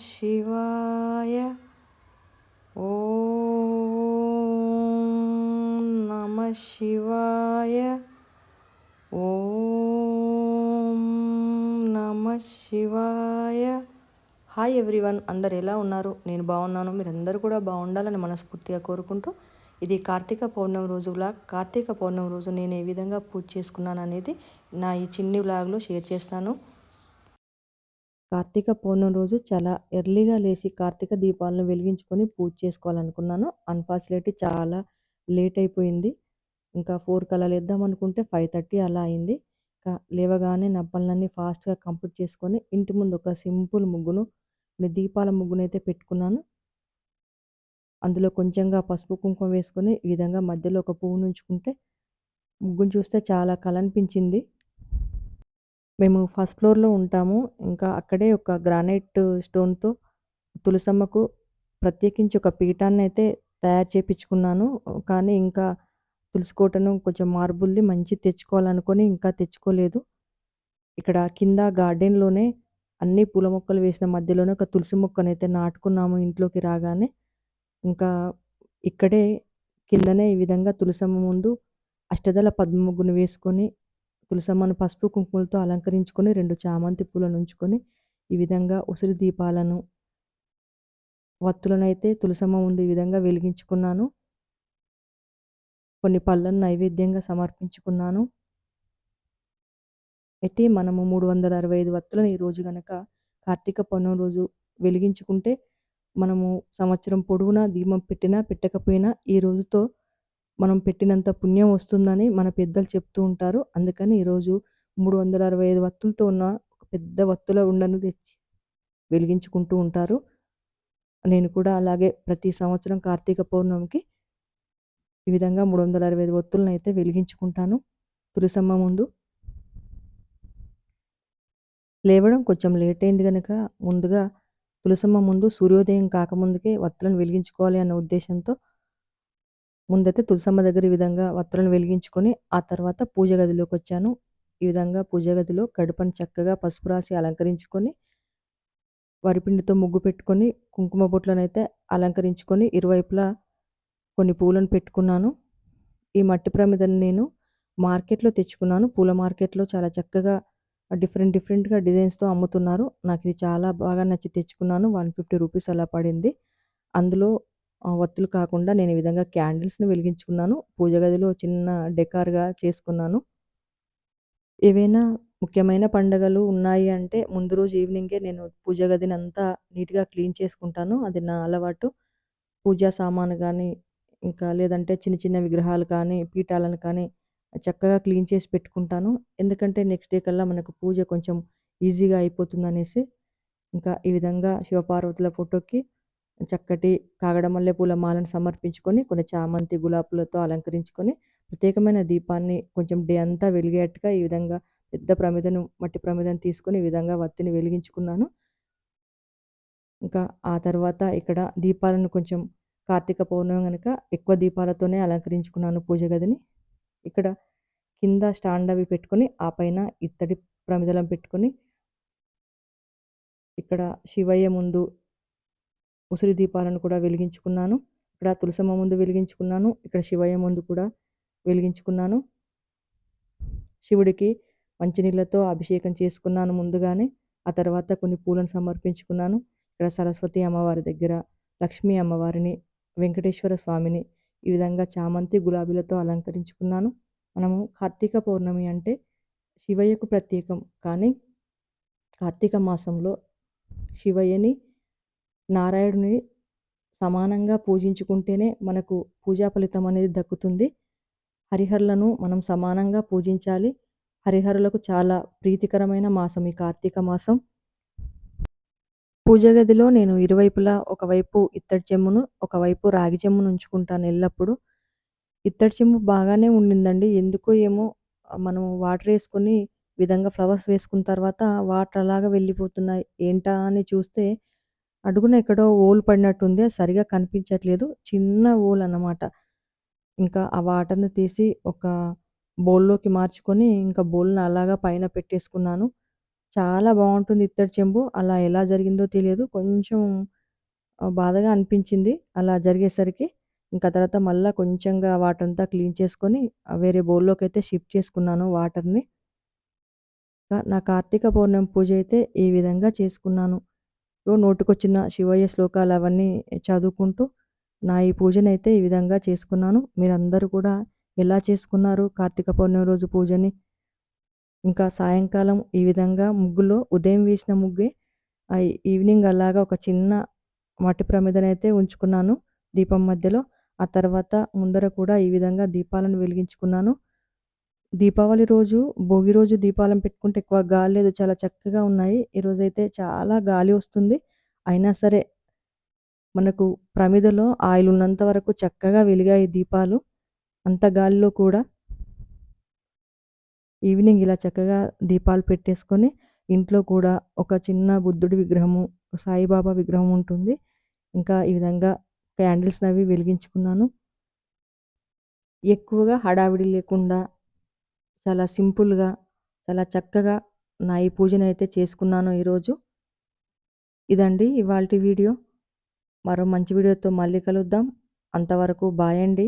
శివాయ. ఓం నమః శివాయ. ఓం నమః శివాయ. హాయ్ ఎవ్రీవన్, అందరు ఎలా ఉన్నారు? నేను బాగున్నాను. మీరందరూ కూడా బాగుండాలని మనస్ఫూర్తిగా కోరుకుంటూ, ఇది కార్తీక పౌర్ణమి రోజు వ్లాగ్. కార్తీక పౌర్ణమి రోజు నేను ఏ విధంగా పూజ చేసుకున్నాను అనేది నా ఈ చిన్ని వ్లాగ్లో షేర్ చేస్తాను. కార్తీక పౌర్ణమి రోజు చాలా ఎర్లీగా లేచి కార్తీక దీపాలను వెలిగించుకొని పూజ చేసుకోవాలనుకున్నాను. అన్ఫార్చునేట్లీ చాలా లేట్ అయిపోయింది. ఇంకా 4 కల్లా లేద్దాం అనుకుంటే 5:30 అలా అయింది. లేవగానే నా పనులన్నీ ఫాస్ట్‌గా కంప్లీట్ చేసుకొని ఇంటి ముందు ఒక సింపుల్ ముగ్గును, దీపాల ముగ్గునైతే పెట్టుకున్నాను. అందులో కొంచెంగా పసుపు, కుంకుమ వేసుకొని ఈ విధంగా మధ్యలో ఒక పువ్వునుంచుకుంటే ముగ్గును చూస్తే చాలా కలనిపించింది. మేము ఫస్ట్ ఫ్లోర్‌లో ఉంటాము. ఇంకా అక్కడే ఒక గ్రానైట్ స్టోన్‌తో తులసమ్మకు ప్రత్యేకించి ఒక పీఠాన్నయితే తయారు చేపిచ్చుకున్నాను. కానీ ఇంకా తులసి కోటను కొంచెం మార్బుల్‌ది మంచిది తెచ్చుకోవాలనుకోని ఇంకా తెచ్చుకోలేదు. ఇక్కడ కింద గార్డెన్‌లోనే అన్ని పూల మొక్కలు వేసిన మధ్యలోనే ఒక తులసి మొక్కనైతే నాటుకున్నాము ఇంట్లోకి రాగానే. ఇంకా ఇక్కడే కిందనే ఈ విధంగా తులసమ్మ ముందు అష్టదళ పద్మ ముగ్గును వేసుకొని, తులసమ్మను పసుపు, కుంకుమలతో అలంకరించుకొని, 2 చామంతి పూలనుంచుకొని, ఈ విధంగా ఉసిరి దీపాలను, వత్తులనైతే తులసమ్మ ముందు ఈ విధంగా వెలిగించుకున్నాను. కొన్ని పళ్ళను నైవేద్యంగా సమర్పించుకున్నాను. అయితే మనము 365 వత్తులను ఈరోజు గనక కార్తీక పౌర్ణమి రోజు వెలిగించుకుంటే, మనము సంవత్సరం పొడవునా దీపం పెట్టినా, పెట్టకపోయినా ఈ రోజుతో మనం పెట్టినంత పుణ్యం వస్తుందని మన పెద్దలు చెప్తూ ఉంటారు. అందుకని ఈరోజు 365 వత్తులతో ఉన్న ఒక పెద్ద వత్తుల ఉండను తెచ్చి వెలిగించుకుంటూ ఉంటారు. నేను కూడా అలాగే ప్రతి సంవత్సరం కార్తీక పౌర్ణమికి ఈ విధంగా 365 ఒత్తులనైతే వెలిగించుకుంటాను తులసమ్మ ముందు. లేవడం కొంచెం లేట్ అయింది గనక ముందుగా తులసమ్మ ముందు సూర్యోదయం కాకముందుకే వత్తులను వెలిగించుకోవాలి అన్న ఉద్దేశంతో ముందైతే తులసమ్మ దగ్గర ఈ విధంగా వత్తులను వెలిగించుకొని, ఆ తర్వాత పూజ గదిలోకొచ్చాను. ఈ విధంగా పూజ గదిలో గడపను చక్కగా పసుపు రాసి అలంకరించుకొని, వరిపిండితో ముగ్గు పెట్టుకొని, కుంకుమ బొట్లనైతే అలంకరించుకొని, ఇరువైపులా కొన్ని పూలను పెట్టుకున్నాను. ఈ మట్టి ప్రమిదను నేను మార్కెట్‌లో తెచ్చుకున్నాను. పూల మార్కెట్‌లో చాలా చక్కగా డిఫరెంట్‌గా డిజైన్స్‌తో అమ్ముతున్నారు. నాకిది చాలా బాగా నచ్చి తెచ్చుకున్నాను. ₹150 అలా పడింది. అందులో ఒత్తులు కాకుండా నేను ఈ విధంగా క్యాండిల్స్‌ని వెలిగించుకున్నాను. పూజ గదిలో చిన్న డెకార్‌గా చేసుకున్నాను. ఏవైనా ముఖ్యమైన పండుగలు ఉన్నాయి అంటే ముందు రోజు ఈవినింగే నేను పూజ గదినంతా నీట్‌గా క్లీన్ చేసుకుంటాను. అది నా అలవాటు. పూజా సామాను గానీ, ఇంకా లేదంటే చిన్న చిన్న విగ్రహాలు కానీ, పీఠాలను కానీ చక్కగా క్లీన్ చేసి పెట్టుకుంటాను. ఎందుకంటే నెక్స్ట్ డే కల్లా మనకు పూజ కొంచెం ఈజీగా అయిపోతుందనేసి. ఇంకా ఈ విధంగా శివపార్వతుల ఫోటోకి చక్కటి కాగడ మల్లె పూల మాలను సమర్పించుకొని, కొన్ని చామంతి, గులాబీలతో అలంకరించుకొని, ప్రత్యేకమైన దీపాన్ని కొంచెం డే అంతా వెలిగేట్టుగా ఈ విధంగా పెద్ద ప్రమిదను, మట్టి ప్రమిదను తీసుకొని ఈ విధంగా వత్తిని వెలిగించుకున్నాను. ఇంకా ఆ తర్వాత ఇక్కడ దీపాలను కొంచెం కార్తీక పౌర్ణమి గనక ఎక్కువ దీపాలతోనే అలంకరించుకున్నాను పూజ గదిని. ఇక్కడ కింద స్టాండ్ అవి పెట్టుకొని, ఆ పైన ఇత్తడి ప్రమిదలను పెట్టుకొని, ఇక్కడ శివయ్య ముందు ఉసిరి దీపాలను కూడా వెలిగించుకున్నాను. ఇక్కడ తులసమ్మ ముందు వెలిగించుకున్నాను. ఇక్కడ శివయ్య ముందు కూడా వెలిగించుకున్నాను. శివుడికి మంచినీళ్ళతో అభిషేకం చేసుకున్నాను ముందుగానే. ఆ తర్వాత కొన్ని పూలను సమర్పించుకున్నాను. ఇక్కడ సరస్వతి అమ్మవారి దగ్గర లక్ష్మీ అమ్మవారిని, వెంకటేశ్వర స్వామిని ఈ విధంగా చామంతి, గులాబీలతో అలంకరించుకున్నాను. మనము కార్తీక పౌర్ణమి అంటే శివయ్యకు ప్రత్యేకం. కానీ కార్తీక మాసంలో శివయ్యని, నారాయణుని సమానంగా పూజించుకుంటేనే మనకు పూజా ఫలితం అనేది దక్కుతుంది. హరిహరులను మనం సమానంగా పూజించాలి. హరిహరులకు చాలా ప్రీతికరమైన మాసం ఈ కార్తీక మాసం. పూజ గదిలో నేను ఇరువైపులా ఒకవైపు ఇత్తడి చెంబును, ఒకవైపు రాగి చెంబును ఉంచుకుంటాను ఎల్లప్పుడూ. ఇత్తడి చెంబు బాగానే ఉండిందండి. ఎందుకో ఏమో మనం వాటరేసుకొని విధంగా ఫ్లవర్స్ వేసుకున్న తర్వాత వాటర్ అలాగా వెళ్ళిపోతున్నాయి. ఏంటా అని చూస్తే అడుగున ఎక్కడో హోల్ పడినట్టుంది. అది సరిగ్గా కనిపించట్లేదు. చిన్న హోల్ అన్నమాట. ఇంకా ఆ వాటర్‌ని తీసి ఒక బౌల్‌లోకి మార్చుకొని, ఇంకా బౌల్‌ని అలాగా పైన పెట్టేసుకున్నాను. చాలా బావుంటుంది ఇత్తడి చెంబు. అలా ఎలా జరిగిందో తెలియదు. కొంచెం బాధగా అనిపించింది అలా జరిగేసరికి. ఇంకా తర్వాత మళ్ళా కొంచెంగా వాటంతా క్లీన్ చేసుకొని వేరే బౌల్‌లోకైతే షిఫ్ట్ చేసుకున్నాను వాటర్‌ని. నా కార్తీక పౌర్ణమి పూజైతే ఈ విధంగా చేసుకున్నాను. నోటికొచ్చిన శివయ్య శ్లోకాలవన్నీ చదువుకుంటూ నా ఈ పూజనైతే ఈ విధంగా చేసుకున్నాను. మీరందరూ కూడా ఎలా చేసుకున్నారు కార్తీక పౌర్ణమి రోజు పూజని? ఇంకా సాయంకాలం ఈ విధంగా ముగ్గులో ఉదయం వేసిన ముగ్గే ఈవినింగ్ అలాగా ఒక చిన్న మట్టి ప్రమిదనైతే ఉంచుకున్నాను దీపం మధ్యలో. ఆ తర్వాత ముందర కూడా ఈ విధంగా దీపాలను వెలిగించుకున్నాను. దీపావళి రోజు, భోగి రోజు దీపాలను పెట్టుకుంటే ఎక్కువ గాలి లేదు. చాలా చక్కగా ఉన్నాయి. ఈరోజైతే చాలా గాలి వస్తుంది. అయినా సరే మనకు ప్రమిదలో ఆయిల్ ఉన్నంత వరకు చక్కగా వెలిగాయి దీపాలు. అంత గాలిలో కూడా ఈవినింగ్ ఇలా చక్కగా దీపాలు పెట్టేసుకొని, ఇంట్లో కూడా ఒక చిన్న బుద్ధుడి విగ్రహము, సాయిబాబా విగ్రహం ఉంటుంది. ఇంకా ఈ విధంగా క్యాండిల్స్‌నవి వెలిగించుకున్నాను. ఎక్కువగా హడావిడి లేకుండా చాలా సింపుల్‌గా, చాలా చక్కగా నా ఈ పూజనైతే చేసుకున్నాను ఈరోజు. ఇదండి ఇవాల్టి వీడియో. మరో మంచి వీడియోతో మళ్ళీ కలుద్దాం. అంతవరకు బాయ్ అండి.